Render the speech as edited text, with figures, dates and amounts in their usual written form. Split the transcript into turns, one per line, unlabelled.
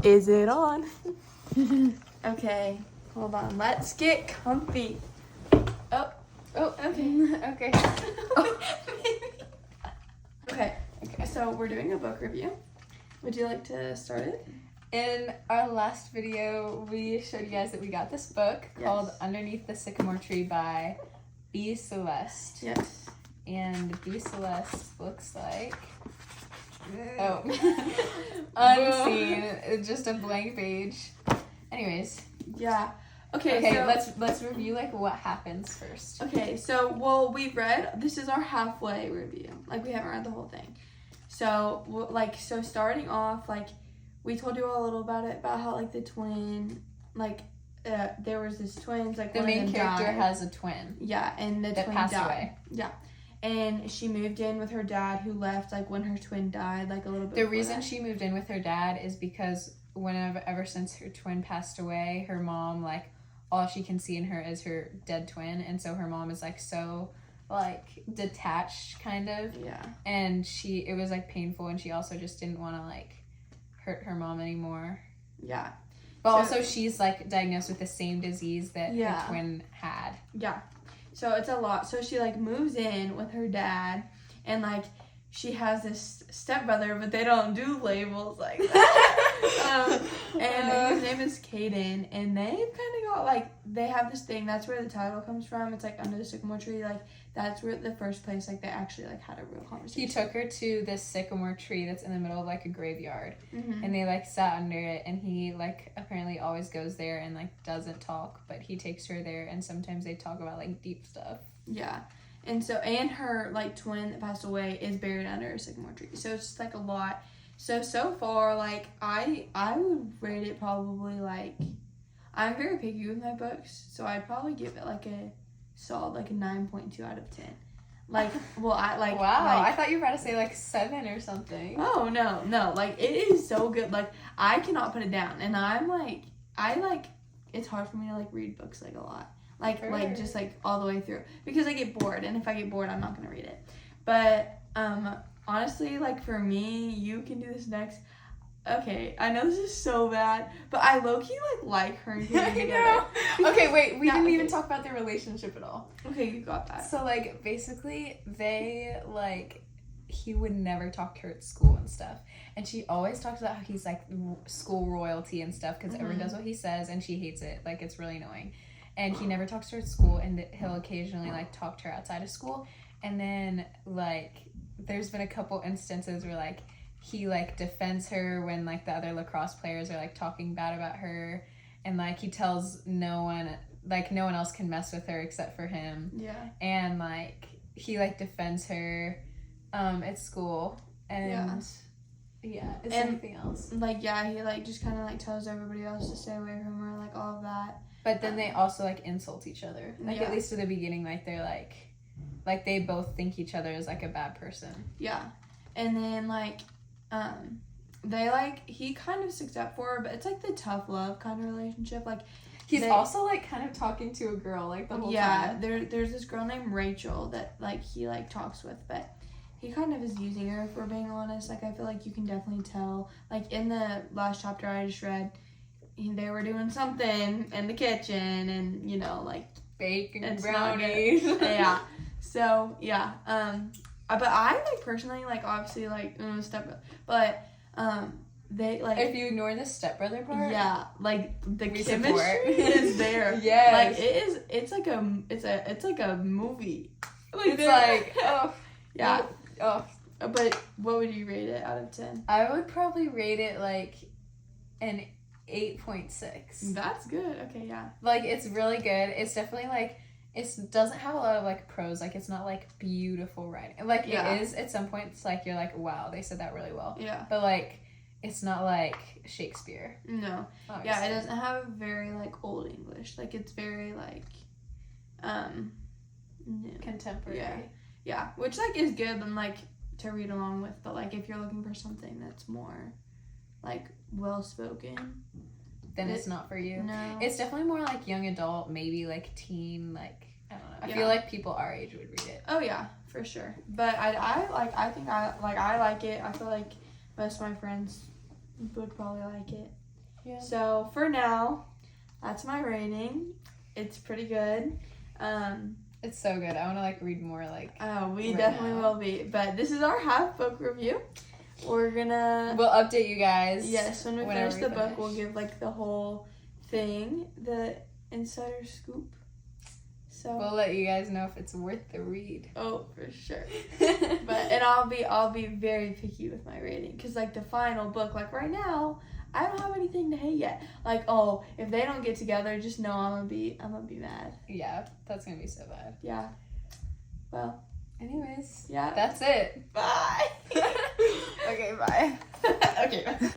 Is it on? Okay, hold on. Let's get comfy. Oh, okay.
Okay.
Okay, so we're doing a book review. Would you like to start it?
In our last video, we showed you guys that we got this book called Underneath the Sycamore Tree by B. Celeste.
Yes.
And B. Celeste looks like... unseen. It's just a blank page. Anyways.
Yeah. Okay, so
let's review like what happens first.
Okay, so we read, this is our halfway review. Like, we haven't read the whole thing. So starting off, like, we told you all a little about it, about how, like, the twin, like, there was this twins, like,
the main character has a twin.
Yeah, and the twin
passed
died.
away.
Yeah. And she moved in with her dad, who left, like, when her twin died, like, a little bit
The reason she moved in with her dad is because ever since her twin passed away, her mom, like, all she can see in her is her dead twin, and so her mom is, like, so, like, detached, kind of.
Yeah.
And it was, like, painful, and she also just didn't want to, like, hurt her mom anymore.
Yeah.
But also she's, like, diagnosed with the same disease that her twin had.
Yeah. So it's a lot. So she, like, moves in with her dad, and, like, she has this stepbrother, but they don't do labels like that. And his name is Caden, and they've kind of got, like, they have this thing, that's where the title comes from. It's, like, Under the Sycamore Tree. Like, that's where the first place, like, they actually, like, had a real conversation.
He took her to this sycamore tree that's in the middle of, like, a graveyard.
Mm-hmm.
And they, like, sat under it, and he, like, apparently always goes there and, like, doesn't talk, but he takes her there, and sometimes they talk about, like, deep stuff.
Yeah. And her, like, twin that passed away is buried under a sycamore tree. So it's just, like, a lot. So far, like, I would rate it probably, like, I'm very picky with my books, so I'd probably give it, like, a solid, like, a 9.2 out of 10. Like, well,
Wow, like, I thought you were about to say, like, 7 or something.
Oh, no. Like, it is so good. Like, I cannot put it down. And I'm, like, it's hard for me to, like, read books, like, a lot. Like, just, like, all the way through. Because I get bored, and if I get bored, I'm not going to read it. But, honestly, like, for me, you can do this next. Okay, I know this is so bad, but I low-key, like her and Katie together.
Okay, wait, we didn't even talk about their relationship at all.
Okay, you got that.
So, like, basically, they, like, he would never talk to her at school and stuff. And she always talks about how he's, like, school royalty and stuff, because everyone does what he says, and she hates it. Like, it's really annoying. And he never talks to her at school, and he'll occasionally, like, talk to her outside of school. And then, like, there's been a couple instances where, like, he, like, defends her when, like, the other lacrosse players are, like, talking bad about her. And, like, he tells no one else can mess with her except for him.
Yeah.
And, like, he, like, defends her at school. And, yeah. Is there anything else?
Like, yeah, he, like, just kind of, like, tells everybody else to stay away from her, like, all of that.
But then they also, like, insult each other. Like, at least at the beginning, like, they're, like, they both think each other is, like, a bad person. Yeah.
And then, like, they, like, he kind of sticks up for her, but it's, like, the tough love kind of relationship. Like,
he's also, like, kind of talking to a girl, like, the whole time.
Yeah, there's this girl named Rachel that, like, he, like, talks with, but he kind of is using her, if we're being honest. Like, I feel like you can definitely tell. Like, in the last chapter I just read, they were doing something in the kitchen, and, you know, like,
baking brownies.
Yeah. So, yeah. But I, like, personally, like, obviously, like, but, they, like...
If you ignore the stepbrother part?
Yeah. Like, the chemistry is there.
Yes.
Like, it's like a movie. Like,
it's like, oh.
Yeah.
Oh.
But what would you rate it out of 10?
I would probably rate it, like, an 8.6.
That's good. Okay, yeah.
Like, it's really good. It's definitely, like... It doesn't have a lot of, like, prose. Like, it's not, like, beautiful writing. Like, it is at some points, like, you're like, wow, they said that really well.
Yeah.
But, like, it's not, like, Shakespeare.
No.
Obviously.
Yeah, it doesn't have very, like, old English. Like, it's very, like,
contemporary.
Yeah. Yeah. Which, like, is good and, like, to read along with. But, like, if you're looking for something that's more, like, well-spoken...
Then it's not for you.
No.
It's definitely more like young adult, maybe like teen, like, I don't know. I feel like people our age would read it.
Oh yeah, for sure. But I think I like it. I feel like most of my friends would probably like it.
Yeah.
So for now, that's my rating. It's pretty good.
It's so good. I want to like read more like.
Oh, we
right
definitely
now.
will be. But this is our half book review. We're gonna.
We'll update you guys.
Yes, when we
whenever
finish the
we
book, we'll
finish.
give like the whole thing, the insider scoop. So.
We'll let you guys know if it's worth the read.
Oh, for sure. And I'll be very picky with my rating, because like the final book, like right now, I don't have anything to hate yet. Like, oh, if they don't get together, just know I'm gonna be mad.
Yeah, that's gonna be so bad.
Yeah. Well.
Anyways.
Yeah.
That's it.
Bye.
Okay, bye.
Okay.